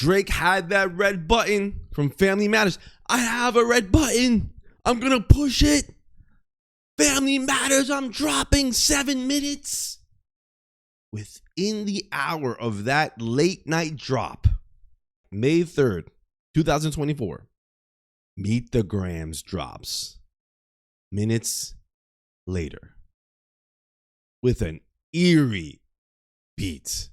Drake had that red button from Family Matters. I have a red button. I'm going to push it. Family Matters, I'm dropping 7 minutes. Within the hour of that late night drop, May 3rd, 2024, Meet the Grams drops minutes later with an eerie beat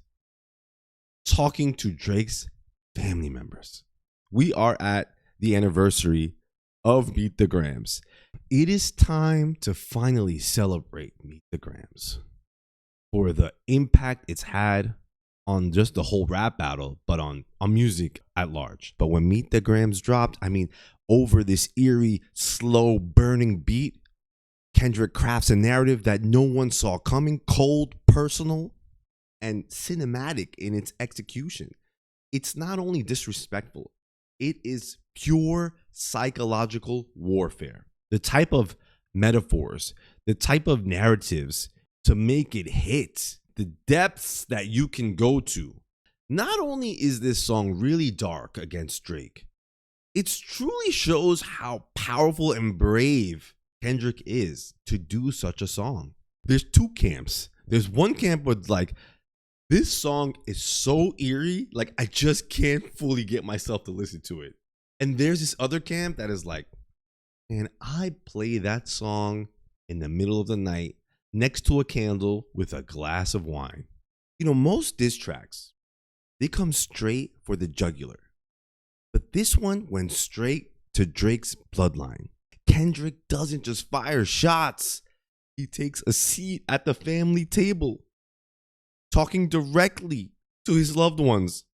talking to Drake's family members. We are at the anniversary of Meet the Grams. It is time to finally celebrate Meet the Grams for the impact it's had on just the whole rap battle, but on music at large. But when Meet the Grams dropped, I mean, over this eerie, slow burning beat, Kendrick crafts a narrative that no one saw coming, cold, personal, and cinematic in its execution. It's not only disrespectful, it is pure psychological warfare. The type of metaphors, the type of narratives to make it hit, the depths that you can go to. Not only is this song really dark against Drake, it truly shows how powerful and brave Kendrick is to do such a song. There's two camps. There's one camp with like, this song is so eerie, like I just can't fully get myself to listen to it. And there's this other camp that is like, man, I play that song in the middle of the night next to a candle with a glass of wine. You know, most diss tracks, they come straight for the jugular. But this one went straight to Drake's bloodline. Kendrick doesn't just fire shots. He takes a seat at the family table, talking directly to his loved ones.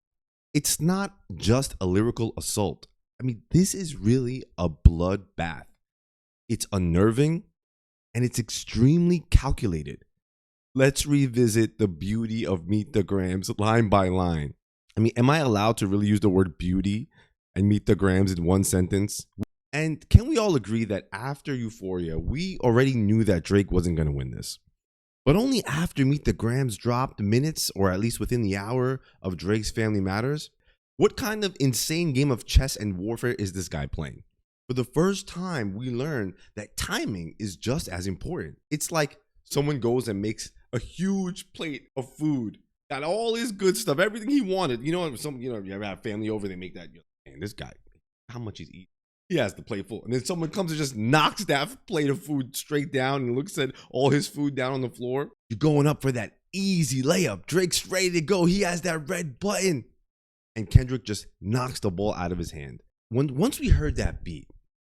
It's not just a lyrical assault. I mean, this is really a bloodbath. It's unnerving and it's extremely calculated. Let's revisit the beauty of Meet the Grams line by line. I mean, am I allowed to really use the word beauty and Meet the Grams in one sentence? And can we all agree that after Euphoria, we already knew that Drake wasn't going to win this? But only after Meet the Grams dropped minutes, or at least within the hour of Drake's Family Matters, what kind of insane game of chess and warfare is this guy playing? For the first time, we learn that timing is just as important. It's like someone goes and makes a huge plate of food, got all his good stuff, everything he wanted. You know, you ever have family over, they make that, man, this guy, how much he's eating. He has the plate full. And then someone comes and just knocks that plate of food straight down and looks at all his food down on the floor. You're going up for that easy layup. Drake's ready to go. He has that red button. And Kendrick just knocks the ball out of his hand. Once we heard that beat,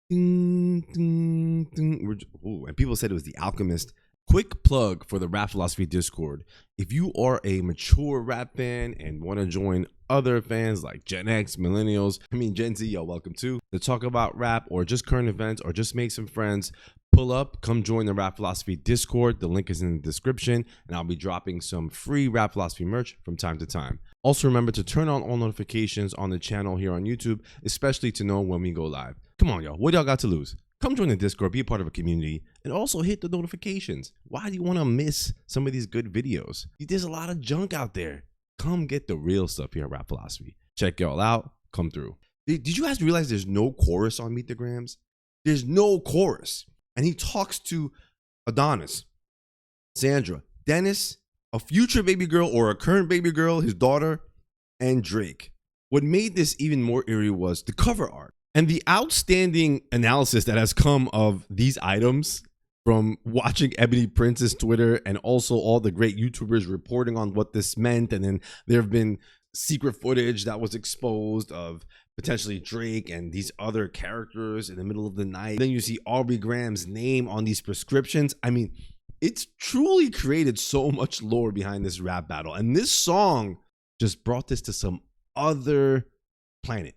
ding, ding, ding, and people said it was The Alchemist. Quick plug for the Rap Philosophy Discord. If you are a mature rap fan and want to join other fans like Gen X, Millennials, Gen Z, y'all welcome too, to talk about rap or just current events or just make some friends, pull up, come join the Rap Philosophy Discord. The link is in the description, and I'll be dropping some free Rap Philosophy merch from time to time. Also remember to turn on all notifications on the channel here on YouTube, especially to know when we go live. Come on, y'all. What y'all got to lose? Come join the Discord, be a part of a community, and also hit the notifications. Why do you want to miss some of these good videos? There's a lot of junk out there. Come get the real stuff here at Rap Philosophy. Check y'all out. Come through. Did you guys realize there's no chorus on Meet the Grams? There's no chorus. And he talks to Adonis, Sandra, Dennis, a future baby girl or a current baby girl, his daughter, and Drake. What made this even more eerie was the cover art. And the outstanding analysis that has come of these items from watching Ebony Prince's Twitter and also all the great YouTubers reporting on what this meant. And then there have been secret footage that was exposed of potentially Drake and these other characters in the middle of the night. Then you see Aubrey Graham's name on these prescriptions. I mean, it's truly created so much lore behind this rap battle. And this song just brought this to some other planet.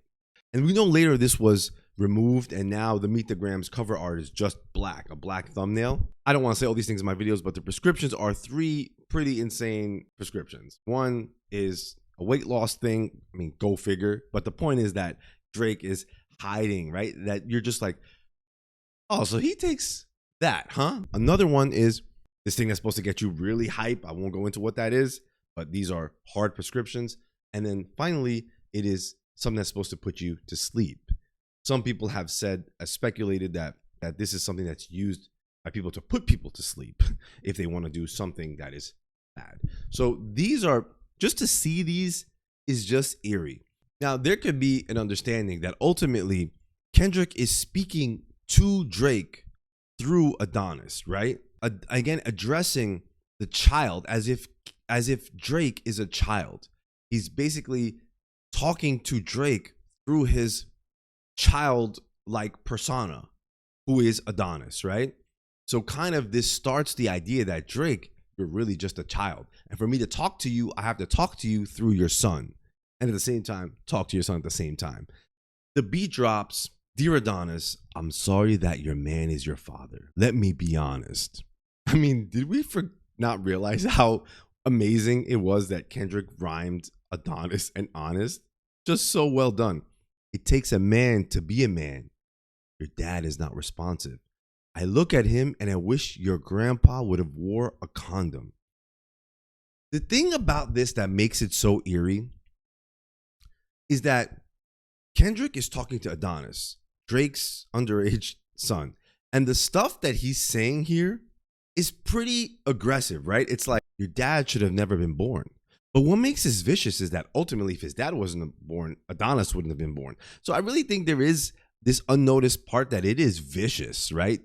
And we know later this was removed, and now the Meet the Grams cover art is just black, a black thumbnail. I don't want to say all these things in my videos, but the prescriptions are 3 pretty insane prescriptions. One is a weight loss thing. I mean, go figure. But the point is that Drake is hiding, right? That you're just like, oh, so he takes that, huh? Another one is this thing that's supposed to get you really hype. I won't go into what that is, but these are hard prescriptions. And then finally it is something that's supposed to put you to sleep. Some people have speculated that this is something that's used by people to put people to sleep if they want to do something that is bad. So these are, just to see these is just eerie. Now, there could be an understanding that ultimately Kendrick is speaking to Drake through Adonis, right? Again, addressing the child as if Drake is a child. He's basically talking to Drake through his child-like persona, who is Adonis, right? So kind of this starts the idea that Drake, you're really just a child. And for me to talk to you, I have to talk to you through your son. And at the same time, talk to your son at the same time. The beat drops, "Dear Adonis, I'm sorry that your man is your father. Let me be honest." I mean, did we not realize how amazing it was that Kendrick rhymed Adonis and honest? Just so well done. "It takes a man to be a man. Your dad is not responsive. I look at him and I wish your grandpa would have wore a condom." The thing about this that makes it so eerie is that Kendrick is talking to Adonis, Drake's underage son. And the stuff that he's saying here is pretty aggressive, right? It's like, your dad should have never been born. But what makes this vicious is that ultimately, if his dad wasn't born, Adonis wouldn't have been born. So I really think there is this unnoticed part that it is vicious, right?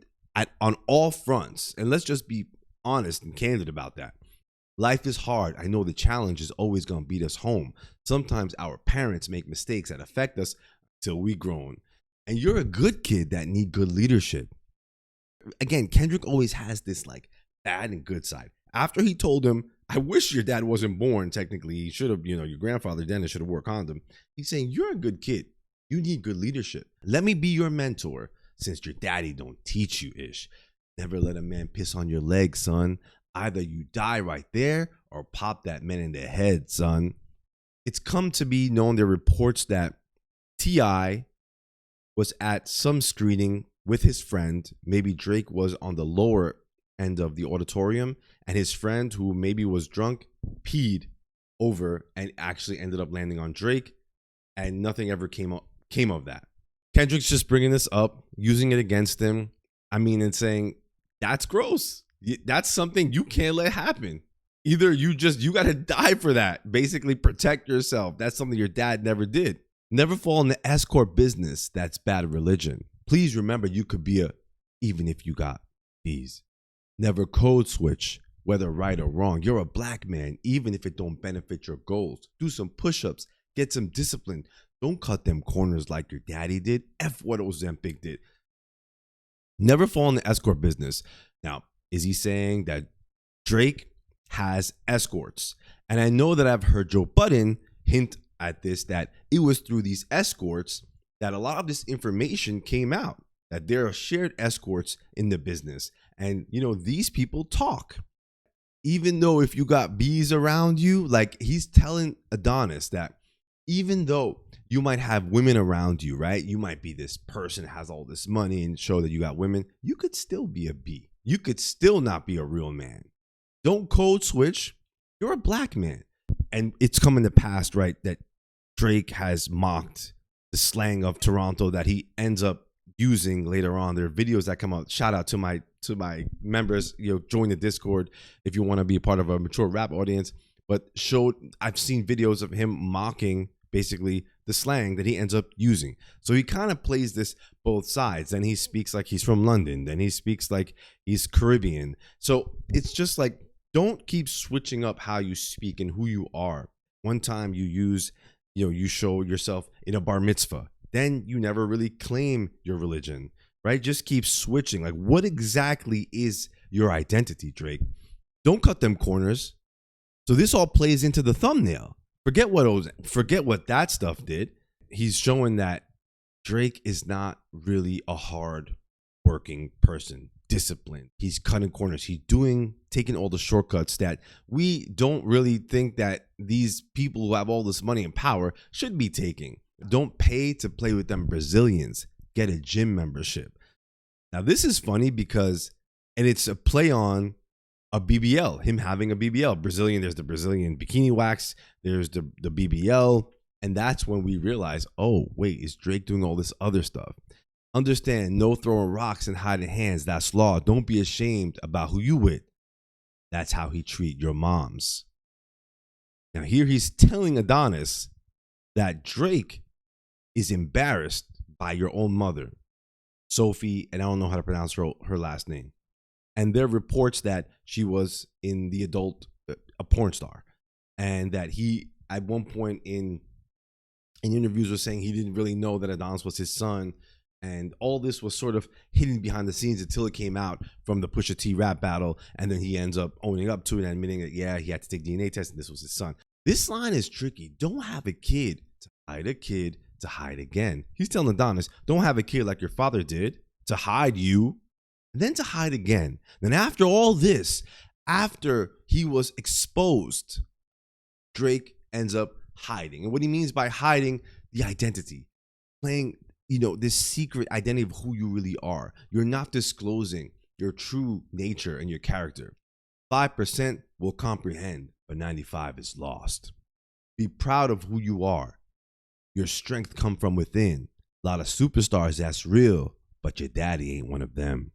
On all fronts. And let's just be honest and candid about that. Life is hard. I know the challenge is always going to beat us home. Sometimes our parents make mistakes that affect us till we grown. And you're a good kid that need good leadership. Again, Kendrick always has this like bad and good side. After he told him, "I wish your dad wasn't born, technically, he should have, your grandfather Dennis should have wore a condom." He's saying, "You're a good kid. You need good leadership. Let me be your mentor since your daddy don't teach you ish. Never let a man piss on your leg, son. Either you die right there or pop that man in the head, son." It's come to be known, there are reports that T.I. was at some screening with his friend. Maybe Drake was on the lower end of the auditorium, and his friend, who maybe was drunk, peed over and actually ended up landing on Drake, and nothing ever came of that. Kendrick's just bringing this up, using it against him. I mean, and saying, that's gross. That's something you can't let happen. Either you got to die for that. Basically, protect yourself. That's something your dad never did. Never fall in the escort business. That's bad religion. Please remember, you could be even if you got B's. Never code switch, whether right or wrong. You're a black man, even if it don't benefit your goals. Do some push-ups. Get some discipline. Don't cut them corners like your daddy did. F what Ozempic did. Never fall in the escort business. Now, is he saying that Drake has escorts? And I know that I've heard Joe Budden hint at this, that it was through these escorts that a lot of this information came out, that there are shared escorts in the business. And, these people talk. Even though if you got bees around you, like he's telling Adonis that even though you might have women around you, right? You might be this person that has all this money and show that you got women. You could still be a bee. You could still not be a real man. Don't code switch. You're a black man. And it's coming to pass, right, that Drake has mocked the slang of Toronto that he ends up using later on. There are videos that come out. Shout out to my members. Join the Discord if you want to be a part of a mature rap audience. But I've seen videos of him mocking basically the slang that he ends up using. So he kind of plays this both sides. Then he speaks like he's from London. Then he speaks like he's Caribbean. So it's just like, don't keep switching up how you speak and who you are. One time you show yourself in a bar mitzvah. Then you never really claim your religion, right? Just keep switching. Like, what exactly is your identity, Drake? Don't cut them corners. So this all plays into the thumbnail. Forget what that stuff did. He's showing that Drake is not really a hard working person, disciplined. He's cutting corners. He's taking all the shortcuts that we don't really think that these people who have all this money and power should be taking. Don't pay to play with them Brazilians. Get a gym membership. Now this is funny because, and it's a play on a BBL, him having a BBL. Brazilian, there's the Brazilian bikini wax. There's the BBL. And that's when we realize, oh, wait, is Drake doing all this other stuff? Understand, no throwing rocks and hiding hands. That's law. Don't be ashamed about who you with. That's how he treat your moms. Now here he's telling Adonis that Drake is embarrassed by your own mother, Sophie, and I don't know how to pronounce her last name. And there are reports that she was in the adult, a porn star, and that he at one point in interviews was saying he didn't really know that Adonis was his son. And all this was sort of hidden behind the scenes until it came out from the Pusha T rap battle. And then he ends up owning up to it and admitting that, yeah, he had to take DNA tests and this was his son. This line is tricky. Don't have a kid to hide a kid to hide again. He's telling Adonis, don't have a kid like your father did to hide you, and then to hide again. Then after all this, after he was exposed, Drake ends up hiding. And what he means by hiding, the identity, playing this secret identity of who you really are. You're not disclosing your true nature and your character. 5% will comprehend, but 95% is lost. Be proud of who you are. Your strength come from within. A lot of superstars, that's real, but your daddy ain't one of them.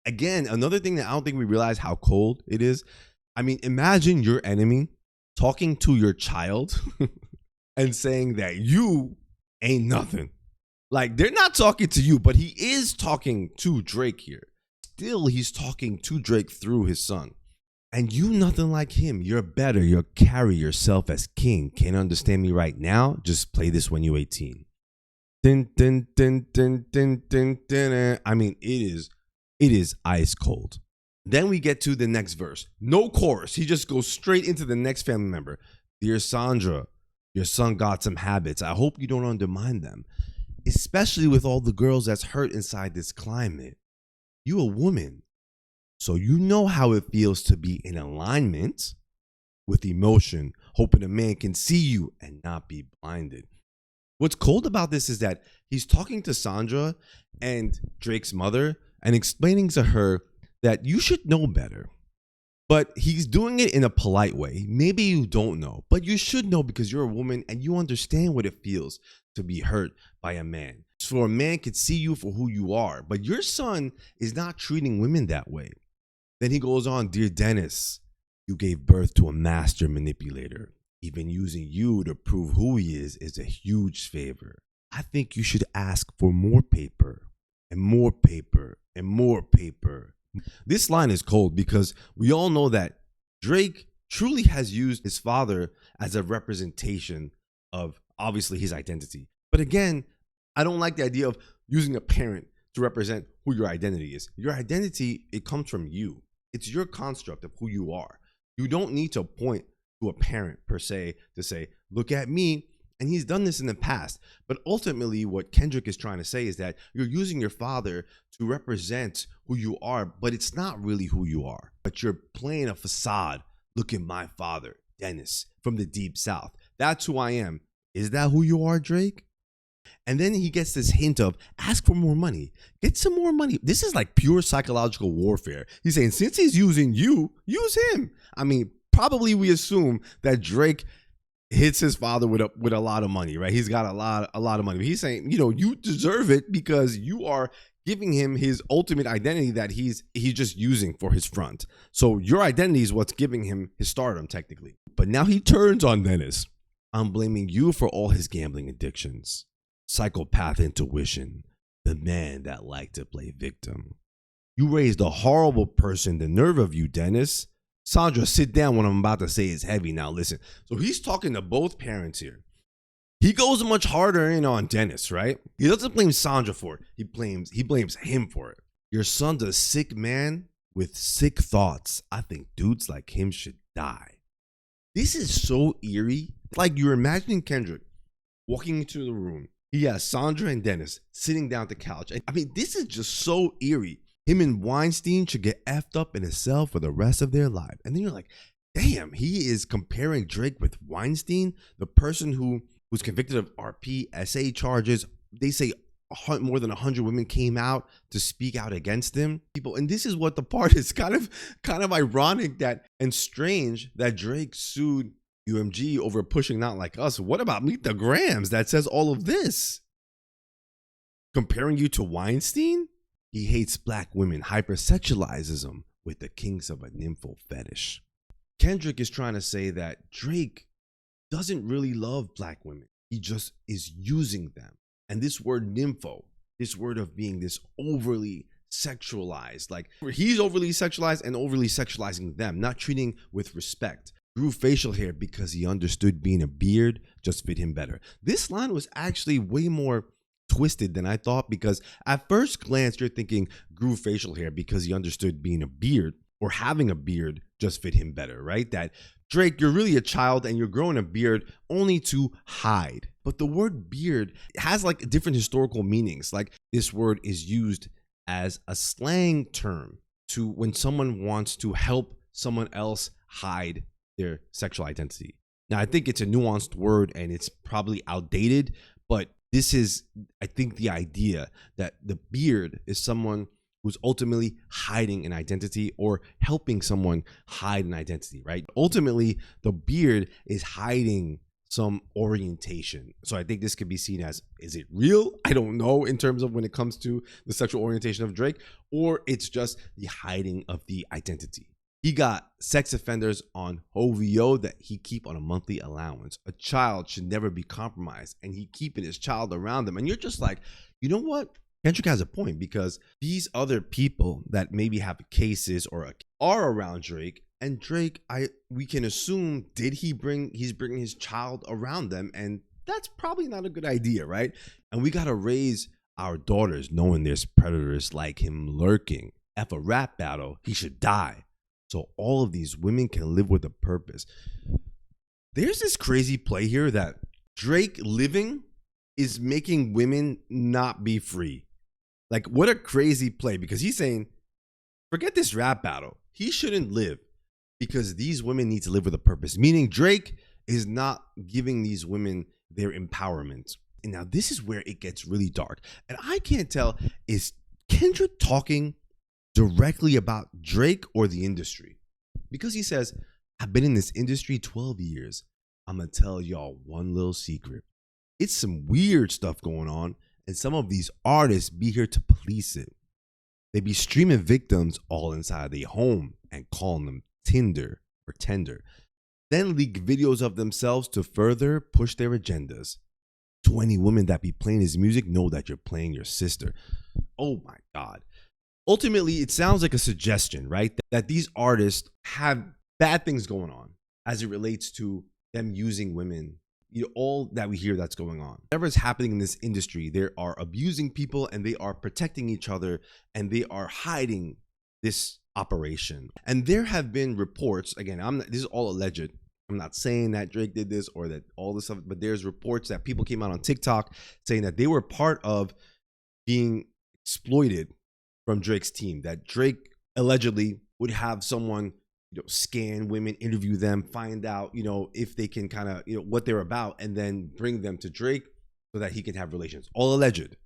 Again, another thing that I don't think we realize how cold it is. I mean, imagine your enemy talking to your child and saying that you ain't nothing. Like, they're not talking to you, but he is talking to Drake here. Still, he's talking to Drake through his son. And you nothing like him. You're better. You'll carry yourself as king. Can't understand me right now? Just play this when you're 18. Dun, dun, dun, dun, dun, dun, dun. I mean, it is ice cold. Then we get to the next verse. No chorus. He just goes straight into the next family member. Dear Sandra, your son got some habits. I hope you don't undermine them. Especially with all the girls that's hurt inside this climate. You a woman, so you know how it feels to be in alignment with emotion, hoping a man can see you and not be blinded. What's cold about this is that he's talking to Sandra and Drake's mother and explaining to her that you should know better. But he's doing it in a polite way. Maybe you don't know, but you should know because you're a woman and you understand what it feels to be hurt by a man. So a man could see you for who you are, but your son is not treating women that way. Then he goes on, dear Dennis, you gave birth to a master manipulator. Even using you to prove who he is a huge favor. I think you should ask for more paper and more paper and more paper. This line is cold because we all know that Drake truly has used his father as a representation of obviously his identity. But again, I don't like the idea of using a parent to represent who your identity is. Your identity, it comes from you. It's your construct of who you are. You don't need to point to a parent per se to say, look at me. And he's done this in the past. But ultimately, what Kendrick is trying to say is that you're using your father to represent who you are, but it's not really who you are. But you're playing a facade. Look at my father, Dennis, from the deep south. That's who I am. Is that who you are, Drake? And then he gets this hint of ask for more money. Get some more money. This is like pure psychological warfare. He's saying since he's using you, use him. I mean, probably we assume that Drake hits his father with a lot of money, right? He's got a lot of money. But he's saying, you deserve it because you are giving him his ultimate identity that he's just using for his front. So your identity is what's giving him his stardom, technically. But now he turns on Dennis. I'm blaming you for all his gambling addictions. Psychopath intuition. The man that liked to play victim. You raised a horrible person. The nerve of you, Dennis. Sandra, sit down. What I'm about to say is heavy. Now listen. So he's talking to both parents here. He goes much harder in on Dennis, right? He doesn't blame Sandra for it. He blames him for it. Your son's a sick man with sick thoughts. I think dudes like him should die. This is so eerie. Like you're imagining Kendrick walking into the room. He has Sandra and Dennis sitting down at the couch. And I mean, this is just so eerie. Him and Weinstein should get effed up in a cell for the rest of their life. And then you're like, damn, he is comparing Drake with Weinstein, the person who was convicted of RPSA charges. They say more than 100 women came out to speak out against him. And this is what the part is kind of ironic that and strange that Drake sued UMG over pushing Not Like Us. What about Meet the Grams that says all of this? Comparing you to Weinstein? He hates black women, hypersexualizes them with the kinks of a nympho fetish. Kendrick is trying to say that Drake doesn't really love black women. He just is using them. And this word nympho, this word of being this overly sexualized, like he's overly sexualized and overly sexualizing them, not treating with respect. Grew facial hair because he understood being a beard just fit him better. This line was actually way more twisted than I thought, because at first glance you're thinking grew facial hair because he understood being a beard or having a beard just fit him better, right? That Drake, you're really a child and you're growing a beard only to hide. But the word beard has like different historical meanings. Like this word is used as a slang term to when someone wants to help someone else hide their sexual identity. Now, I think it's a nuanced word and it's probably outdated, but this is, I think, the idea that the beard is someone who's ultimately hiding an identity or helping someone hide an identity, right? Ultimately, the beard is hiding some orientation. So I think this could be seen as, is it real? I don't know in terms of when it comes to the sexual orientation of Drake, or it's just the hiding of the identity. He got sex offenders on OVO that he keep on a monthly allowance. A child should never be compromised, and he keeping his child around them. And you're just like, you know what? Kendrick has a point, because these other people that maybe have cases or are around Drake, and Drake, we can assume, he's bringing his child around them, and that's probably not a good idea, right? And we gotta raise our daughters knowing there's predators like him lurking. If a rap battle, he should die, so all of these women can live with a purpose. There's this crazy play here that Drake living is making women not be free. Like, what a crazy play, because he's saying, forget this rap battle. He shouldn't live because these women need to live with a purpose. Meaning Drake is not giving these women their empowerment. And now this is where it gets really dark. And I can't tell, is Kendrick talking directly about Drake or the industry? Because he says, I've been in this industry 12 years. I'm going to tell y'all one little secret. It's some weird stuff going on, and some of these artists be here to police it. They be streaming victims all inside their home and calling them Tinder or Tender. Then leak videos of themselves to further push their agendas. 20 women that be playing his music know that you're playing your sister. Oh my God. Ultimately, it sounds like a suggestion, right? That these artists have bad things going on as it relates to them using women. You know, all that we hear that's going on. Whatever is happening in this industry, they are abusing people and they are protecting each other and they are hiding this operation. And there have been reports, again, this is all alleged. I'm not saying that Drake did this or that all this stuff, but there's reports that people came out on TikTok saying that they were part of being exploited from Drake's team, that Drake allegedly would have someone, scan women, interview them, find out, if they can kind of, what they're about, and then bring them to Drake so that he can have relations. All alleged.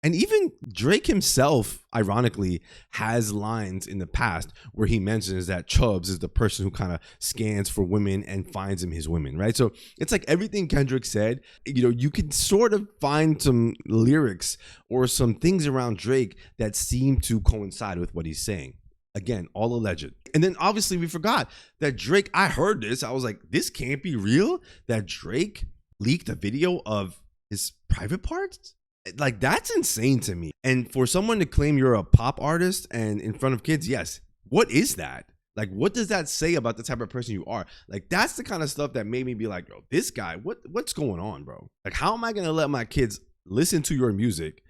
And even Drake himself, ironically, has lines in the past where he mentions that Chubbs is the person who kind of scans for women and finds him his women, right? So it's like everything Kendrick said, you can sort of find some lyrics or some things around Drake that seem to coincide with what he's saying. Again, all alleged. And then obviously we forgot that Drake, I heard this, I was like, this can't be real, that Drake leaked a video of his private parts? Like, that's insane to me. And for someone to claim you're a pop artist and in front of kids, yes, what is that? Like, what does that say about the type of person you are? Like, that's the kind of stuff that made me be like, bro, this guy, what's going on, bro? Like, how am I going to let my kids listen to your music?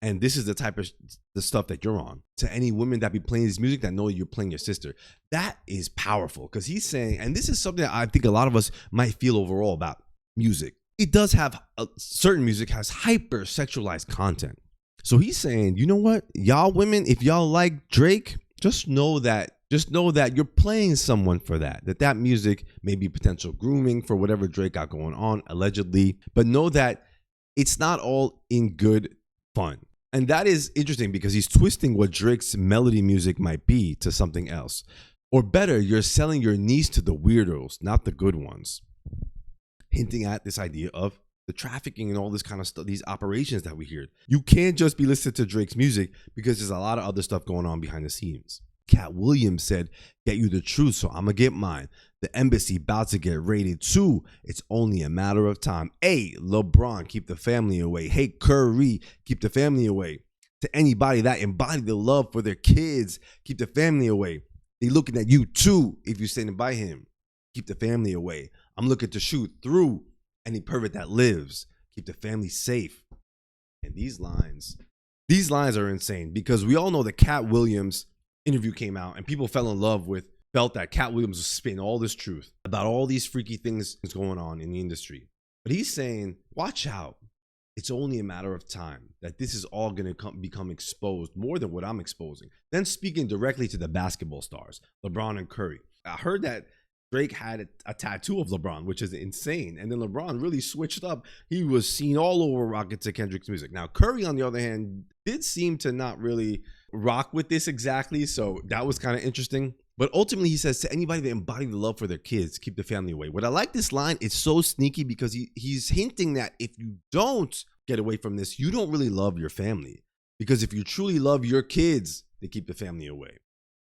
And this is the type of the stuff that you're on. To any women that be playing this music that know you're playing your sister. That is powerful, because he's saying, and this is something that I think a lot of us might feel overall about music. It does have certain music has hyper sexualized content. So he's saying, you know what, y'all women, if y'all like Drake, just know that you're playing someone for that music may be potential grooming for whatever Drake got going on, allegedly, but know that it's not all in good fun. And that is interesting because he's twisting what Drake's melody music might be to something else. Or better, you're selling your niece to the weirdos, not the good ones. Hinting at this idea of the trafficking and all this kind of stuff, these operations that we hear. You can't just be listening to Drake's music because there's a lot of other stuff going on behind the scenes. Cat Williams said, "Get you the truth, so I'ma get mine. The embassy about to get raided too. It's only a matter of time. Hey, LeBron, keep the family away. Hey, Curry, keep the family away. To anybody that embody the love for their kids, keep the family away. They looking at you too if you're standing by him. Keep the family away. I'm looking to shoot through any pervert that lives. Keep the family safe." And these lines are insane because we all know that Cat Williams interview came out and people felt that Cat Williams was spitting all this truth about all these freaky things that's going on in the industry. But he's saying, watch out. It's only a matter of time that this is all going to become exposed more than what I'm exposing. Then speaking directly to the basketball stars, LeBron and Curry. I heard that Drake had a tattoo of LeBron, which is insane. And then LeBron really switched up. He was seen all over rocking to Kendrick's music. Now, Curry, on the other hand, did seem to not really rock with this exactly. So that was kind of interesting. But ultimately, he says, to anybody that embody the love for their kids, keep the family away. What I like this line, it's so sneaky because he's hinting that if you don't get away from this, you don't really love your family. Because if you truly love your kids, they keep the family away.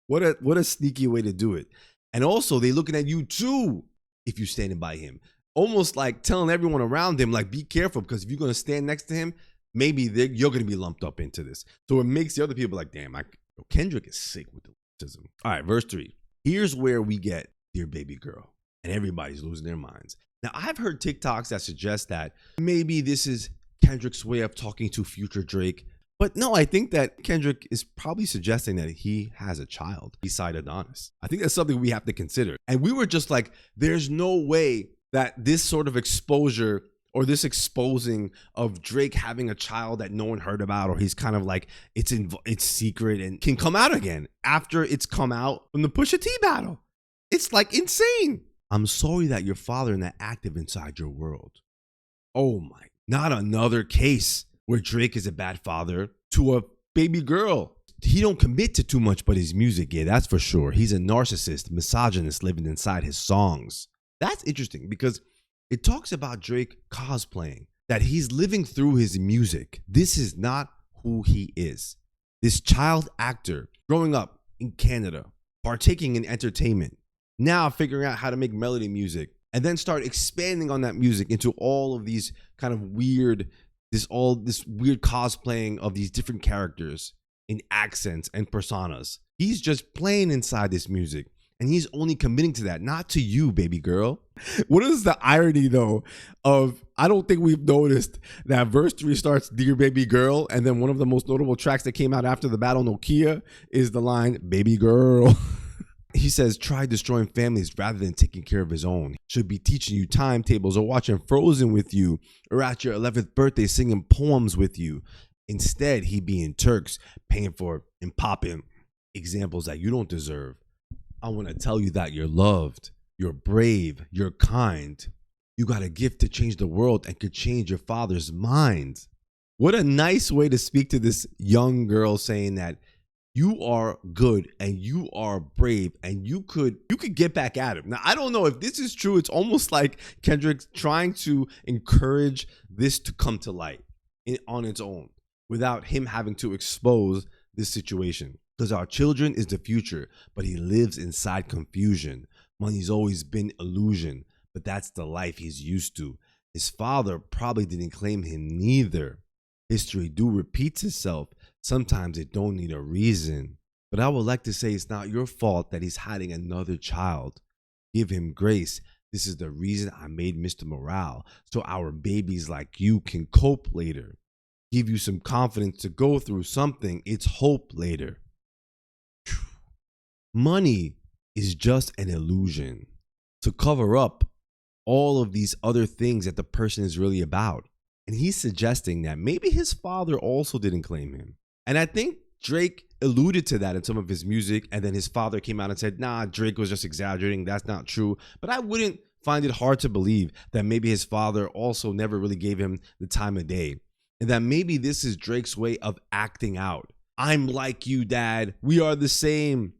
What a sneaky way to do it. And also, they looking at you too if you're standing by him. Almost like telling everyone around him, like, be careful, because if you're going to stand next to him, maybe you're going to be lumped up into this. So it makes the other people like, damn, Kendrick is sick with the autism. All right, verse 3. Here's where we get Dear Baby Girl. And everybody's losing their minds. Now, I've heard TikToks that suggest that maybe this is Kendrick's way of talking to future Drake. But no, I think that Kendrick is probably suggesting that he has a child beside Adonis. I think that's something we have to consider. And we were just like, there's no way that this sort of exposure or this exposing of Drake having a child that no one heard about, or he's kind of like, it's secret and can come out again after it's come out from the Pusha T battle. It's like insane. I'm sorry that your father is not active inside your world. Oh my, not another case where Drake is a bad father to a baby girl. He don't commit to too much but his music, yeah, that's for sure. He's a narcissist, misogynist living inside his songs. That's interesting because it talks about Drake cosplaying, that he's living through his music. This is not who he is. This child actor growing up in Canada, partaking in entertainment, now figuring out how to make melody music, and then start expanding on that music into all of these kind of weird, this weird cosplaying of these different characters in accents and personas. He's just playing inside this music, and he's only committing to that, not to you, baby girl. What is the irony though of, I don't think we've noticed that verse 3 starts Dear Baby Girl, and then one of the most notable tracks that came out after the battle, Nokia, is the line Baby Girl. He says, try destroying families rather than taking care of his own. Should be teaching you timetables or watching Frozen with you, or at your 11th birthday singing poems with you. Instead, he be in Turks, paying for and popping examples that you don't deserve. I want to tell you that you're loved, you're brave, you're kind. You got a gift to change the world and could change your father's mind. What a nice way to speak to this young girl, saying that you are good and you are brave and you could get back at him. Now, I don't know if this is true. It's almost like Kendrick trying to encourage this to come to light on its own without him having to expose this situation. Because our children is the future, but he lives inside confusion. Money's always been illusion, but that's the life he's used to. His father probably didn't claim him neither. History do repeats itself. Sometimes it don't need a reason. But I would like to say it's not your fault that he's hiding another child. Give him grace. This is the reason I made Mr. Morale, so our babies like you can cope later. Give you some confidence to go through something. It's hope later. Money is just an illusion to cover up all of these other things that the person is really about. And he's suggesting that maybe his father also didn't claim him. And I think Drake alluded to that in some of his music. And then his father came out and said, nah, Drake was just exaggerating. That's not true. But I wouldn't find it hard to believe that maybe his father also never really gave him the time of day. And that maybe this is Drake's way of acting out. I'm like you, Dad. We are the same.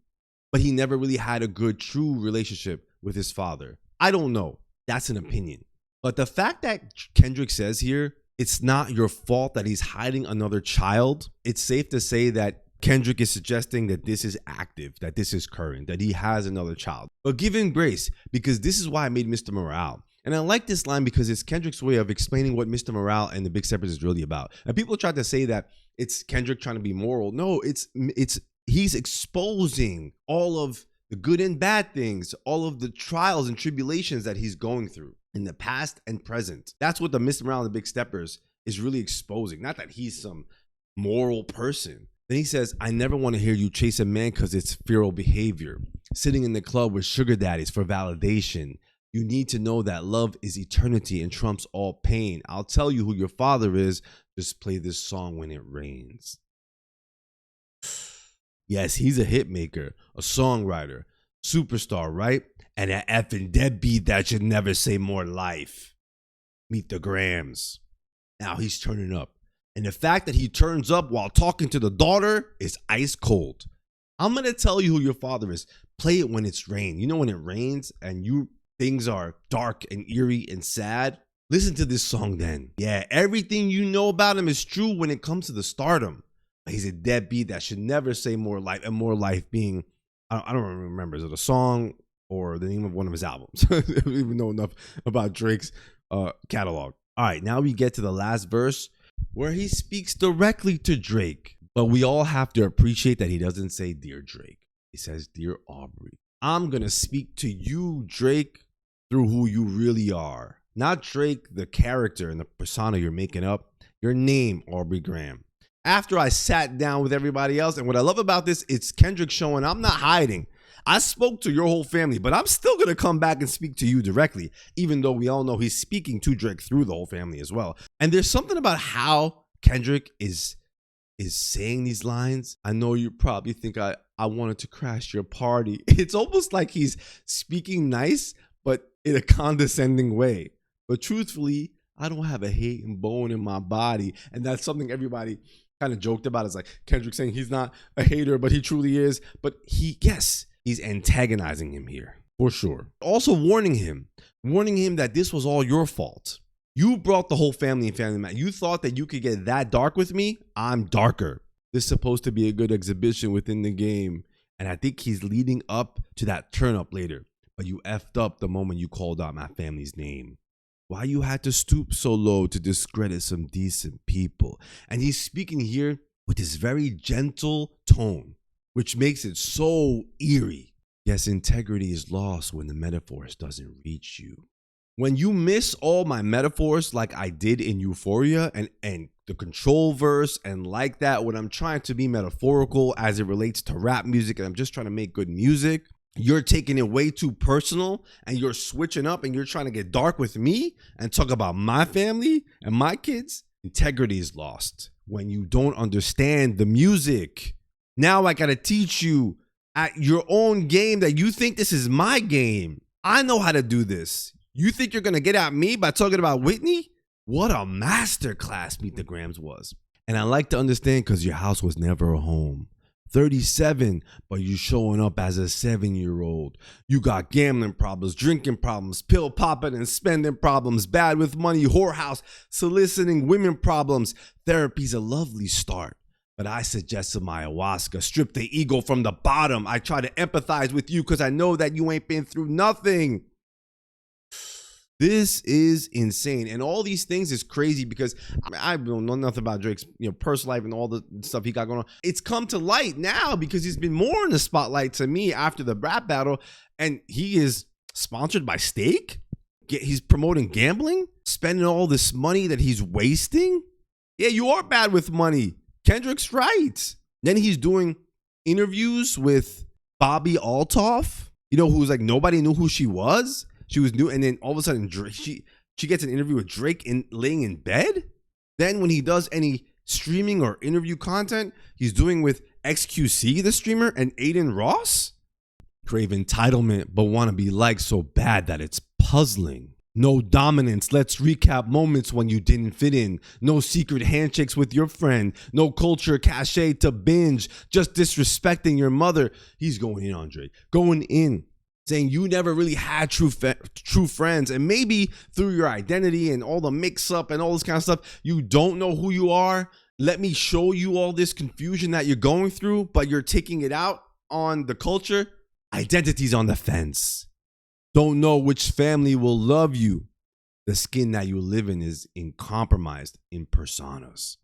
but he never really had a good, true relationship with his father. I don't know. That's an opinion. But the fact that Kendrick says here, it's not your fault that he's hiding another child, it's safe to say that Kendrick is suggesting that this is active, that this is current, that he has another child. But give him grace, because this is why I made Mr. Morale. And I like this line because it's Kendrick's way of explaining what Mr. Morale and the Big Steppers is really about. And people try to say that it's Kendrick trying to be moral. No, it's he's exposing all of the good and bad things, all of the trials and tribulations that he's going through in the past and present. That's what the Mr. Morale and the Big Steppers is really exposing. Not that he's some moral person. Then he says, I never want to hear you chase a man because it's feral behavior. Sitting in the club with sugar daddies for validation. You need to know that love is eternity and trumps all pain. I'll tell you who your father is. Just play this song when it rains. Yes, he's a hit maker, a songwriter, superstar, right? And an effing deadbeat that should never say more life. Meet the Grams. Now he's turning up. And the fact that he turns up while talking to the daughter is ice cold. I'm going to tell you who your father is. Play it when it's rain. You know when it rains and things are dark and eerie and sad? Listen to this song then. Yeah, everything you know about him is true when it comes to the stardom. But he's a deadbeat that should never say more life, and more life being, I don't remember, is it a song or the name of one of his albums? I don't even know enough about Drake's catalog. All right, now we get to the last verse where he speaks directly to Drake. But we all have to appreciate that he doesn't say, Dear Drake. He says, Dear Aubrey. I'm going to speak to you, Drake, through who you really are. Not Drake, the character and the persona you're making up. Your name, Aubrey Graham. After I sat down with everybody else, and what I love about this, it's Kendrick showing I'm not hiding. I spoke to your whole family, but I'm still going to come back and speak to you directly, even though we all know he's speaking to Drake through the whole family as well. And there's something about how Kendrick is saying these lines. I know you probably think I wanted to crash your party. It's almost like he's speaking nice, but in a condescending way. But truthfully, I don't have a hating bone in my body. And that's something everybody kind of joked about. It's like Kendrick saying he's not a hater, but he truly is. But he's antagonizing him here for sure. Also warning him that this was all your fault. You brought the whole family and family man. You thought that you could get that dark with me? I'm darker. This is supposed to be a good exhibition within the game. And I think he's leading up to that turn up later. But you effed up the moment you called out my family's name. Why you had to stoop so low to discredit some decent people. And he's speaking here with this very gentle tone, which makes it so eerie. Yes, integrity is lost when the metaphors doesn't reach you. When you miss all my metaphors like I did in Euphoria and the control verse and like that, when I'm trying to be metaphorical as it relates to rap music and I'm just trying to make good music, you're taking it way too personal and you're switching up and you're trying to get dark with me and talk about my family and my kids. Integrity is lost when you don't understand the music. Now I got to teach you at your own game that you think this is my game. I know how to do this. You think you're going to get at me by talking about Whitney? What a masterclass Meet the Grams was. And I like to understand because your house was never a home. 37, but you showing up as a 7-year-old. You got gambling problems, drinking problems, pill popping and spending problems, bad with money, whorehouse, soliciting women problems. Therapy's a lovely start. But I suggest some ayahuasca. Strip the ego from the bottom. I try to empathize with you because I know that you ain't been through nothing. This is insane. And all these things is crazy because I don't know nothing about Drake's personal life and all the stuff he got going on. It's come to light now because he's been more in the spotlight to me after the rap battle. And he is sponsored by Steak. He's promoting gambling, spending all this money that he's wasting. Yeah, you are bad with money. Kendrick's right. Then he's doing interviews with Bobby Altoff, who's like nobody knew who she was. She was new, and then all of a sudden, she gets an interview with Drake laying in bed. Then when he does any streaming or interview content, he's doing with XQC, the streamer, and Aiden Ross. Crave entitlement, but want to be liked so bad that it's puzzling. No dominance. Let's recap moments when you didn't fit in. No secret handshakes with your friend. No culture cachet to binge. Just disrespecting your mother. He's going in on Drake. Going in. Saying you never really had true friends. And maybe through your identity and all the mix up and all this kind of stuff, you don't know who you are. Let me show you all this confusion that you're going through, but you're taking it out on the culture. Identity's on the fence. Don't know which family will love you. The skin that you live in is compromised in personas.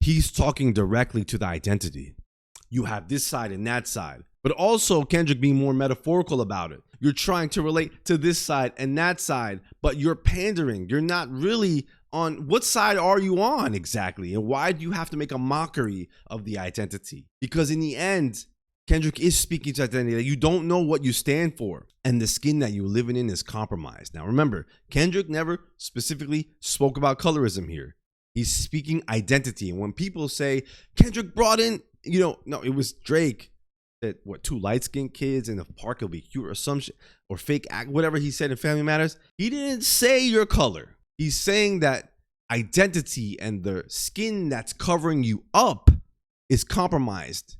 He's talking directly to the identity. You have this side and that side, but also Kendrick being more metaphorical about it. You're trying to relate to this side and that side, but you're pandering. You're not really on what side are you on exactly? And why do you have to make a mockery of the identity? Because in the end, Kendrick is speaking to identity that you don't know what you stand for, and the skin that you're living in is compromised. Now remember, Kendrick never specifically spoke about colorism here. He's speaking identity. And when people say Kendrick brought in, no, it was Drake that two light-skinned kids in the park will be cute or some shit, or fake act, whatever he said in Family Matters. He didn't say your color. He's saying that identity and the skin that's covering you up is compromised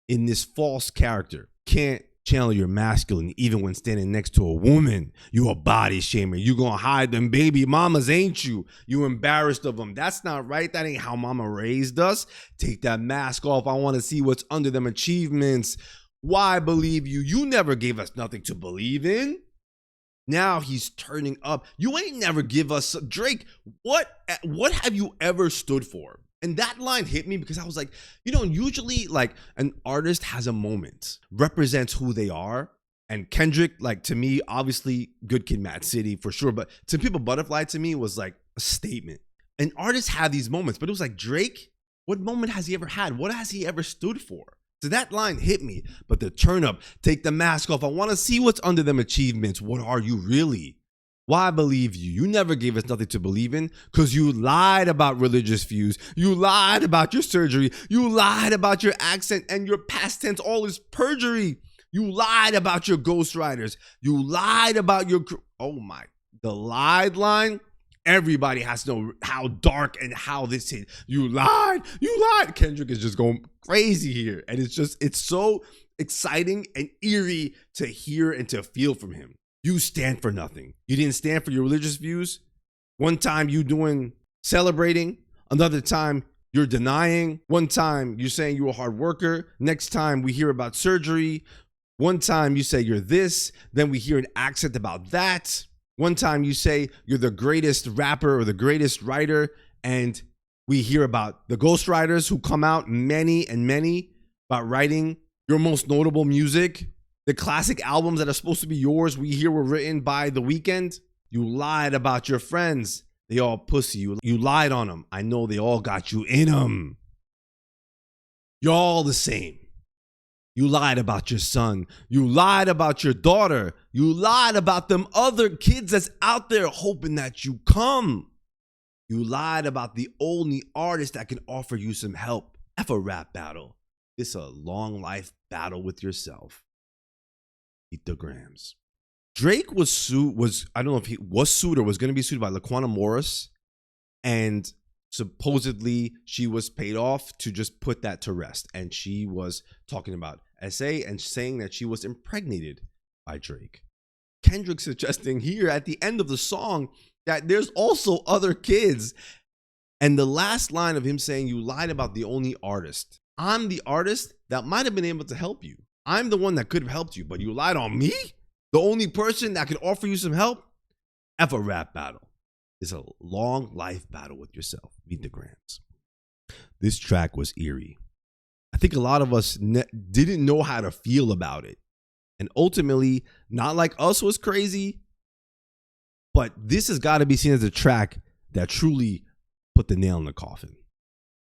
in this false character. Can't channel your masculine even when standing next to a woman. You a body shamer. You gonna hide them baby mamas, ain't you? You embarrassed of them. That's not right. That ain't how mama raised us. Take that mask off. I want to see what's under them achievements. Why believe you? You never gave us nothing to believe in. Now he's turning up. You ain't never give us Drake. What have you ever stood for? And that line hit me because I was like, usually like an artist has a moment, represents who they are. And Kendrick, like to me, obviously Good Kid, Mad City for sure. But To People Butterfly to me was like a statement. And artists have these moments, but it was like Drake, what moment has he ever had? What has he ever stood for? So that line hit me. But the turn up, take the mask off. I want to see what's under them achievements. What are you really? Why believe you? You never gave us nothing to believe in because you lied about religious views. You lied about your surgery. You lied about your accent and your past tense. All is perjury. You lied about your ghostwriters. You lied about your... the lied line. Everybody has to know how dark and how this hit. You lied. You lied. Kendrick is just going crazy here. And it's so exciting and eerie to hear and to feel from him. You stand for nothing. You didn't stand for your religious views. One time you doing celebrating. Another time you're denying. One time you're saying you're a hard worker. Next time we hear about surgery. One time you say you're this. Then we hear an accent about that. One time you say you're the greatest rapper or the greatest writer. And we hear about the ghostwriters who come out many and many about writing your most notable music. The classic albums that are supposed to be yours, we hear were written by The Weeknd. You lied about your friends. They all pussy. You lied on them. I know they all got you in them. You're all the same. You lied about your son. You lied about your daughter. You lied about them other kids that's out there hoping that you come. You lied about the only artist that can offer you some help. F a rap battle. It's a long life battle with yourself. Eat the grams. Drake I don't know if he was sued or was going to be sued by Laquana Morris. And supposedly she was paid off to just put that to rest. And she was talking about SA and saying that she was impregnated by Drake. Kendrick suggesting here at the end of the song that there's also other kids. And the last line of him saying, you lied about the only artist. I'm the artist that might have been able to help you. I'm the one that could have helped you, but you lied on me? The only person that could offer you some help? F a rap battle. It's a long life battle with yourself. Meet the grams. This track was eerie. I think a lot of us didn't know how to feel about it. And ultimately, Not Like Us was crazy, but this has got to be seen as a track that truly put the nail in the coffin.